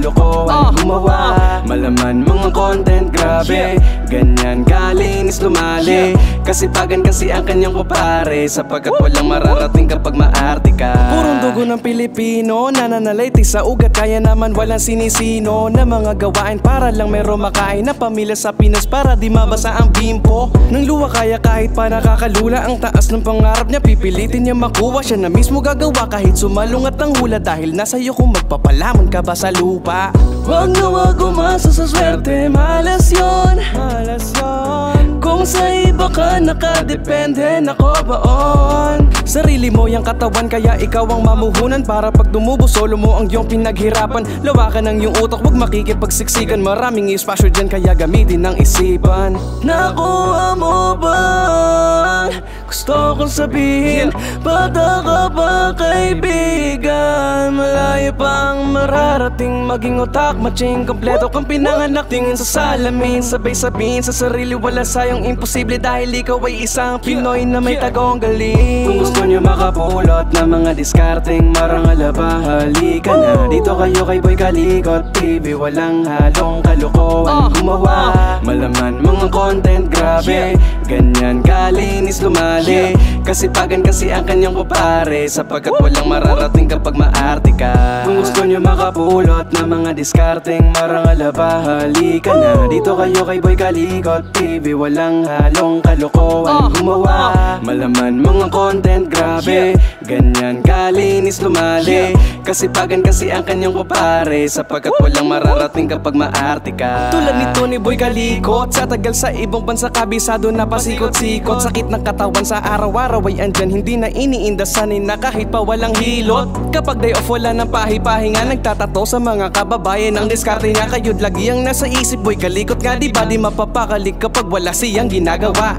kalokohan gumawa. Malaman mga content, grabe, ganyan kalinis lumali. Kasipagan kasi ang kanyang kupare, sapagkat walang mararating kapag maarte ka. Purong dugo ng Pilipino, nananalayti sa ugat, kaya naman walang sinisino na mga gawain para lang meron makain na pamilya sa Pinas, para di mabasa ang bimpo ng luwa. Kaya kahit pa nakakalula ang taas ng pangarap niya, pipilitin niya makuha, siya na mismo gagawa kahit sumalungat ang hula. Dahil nasa iyo kung magpapalamon ka ba sa lupa. Wag na wag umasa sa swerte, malas yun, malas yun. Kung sa iba ka nakadepende, nako baon. Sarili mo yung katawan, kaya ikaw ang mamuhunan. Para pag dumubo, solo mo ang iyong pinaghirapan. Lawakan ang iyong utak, wag makikipagsiksikan. Maraming espasyo dyan, kaya gamitin ng isipan. Nakuha mo ba? Gusto kong sabihin, bata ka ba kaibigan? Malayo pang mararating, maging otak matching kompleto kang pinanganak. Tingin sa salamin, sabay sabihin sa sarili, wala sayong imposible. Dahil ikaw ay isang Pinoy na may tagong galing. Kung gusto nyo makapulot ng mga diskarteng marangal ba, halika na dito kayo kay Boy Kalikot TV. Walang halong kalokohan gumawa. Malaman mga content, grabe, ganyan kalinis lumali. Kasipagan kasi ang kanyang kupare, sapagkat walang mararating kapag maarte ka. Kung gusto nyo makapulot ng mga diskarteng marangal ba, halika na dito kayo kay Boy Kalikot TV. Walang halong kalokohan gumawa. Malaman mga content, grabe, ganyan kalinis lumali. Kasipagan kasi ang kanyang kupare, sapagkat walang mararating kapag maarte ka. Tulad nito ni Boy Kalikot, sa tagal sa ibang bansa kabisado na pasikot-sikot. Sakit ng katawan sa araw-araw ay andyan, hindi na iniindasanin na kahit pa walang hilot. Kapag day off wala ng pahi-pahinga, nagtatato sa mga kababayan. Ang diskarte nga kayo'd lagi ang nasa isip. Boy Kalikot nga, di ba di mapapakalik kapag wala siyang ginagawa.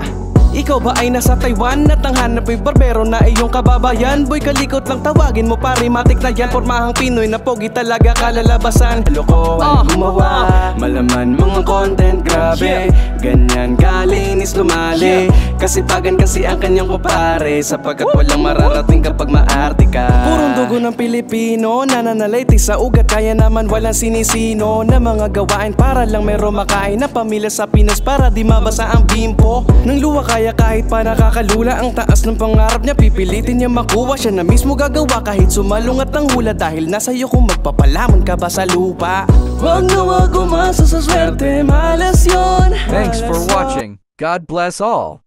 Ikaw ba ay nasa Taiwan at ang hanap ay barbero na iyong kababayan? Boy Kalikot lang tawagin mo, pare matik na yan. Pormahang Pinoy na pogi talaga kalalabasan. Kalokohan gumawa. Malaman mga content, grabe, ganyan kalinis lumali. Kasipagan kasi ang kanyang kupare, sapagkat walang mararating kapag maarte ka. Purong dugo ng Pilipino, nananalayti sa ugat, kaya naman walang sinisino na mga gawain para lang meron makain na pamilya sa Pinas, para di mabasa ang bimpo ng luwa. Kaya kahit pa nakakalula ang taas ng pangarap niya, pipilitin niya makuha, siya na mismo gagawa kahit sumalungat ang hula. Dahil nasa iyo kung magpapalamon ka ba sa lupa. Wag na wag umasa sa swerte, malas yun. Thanks for watching. God bless all.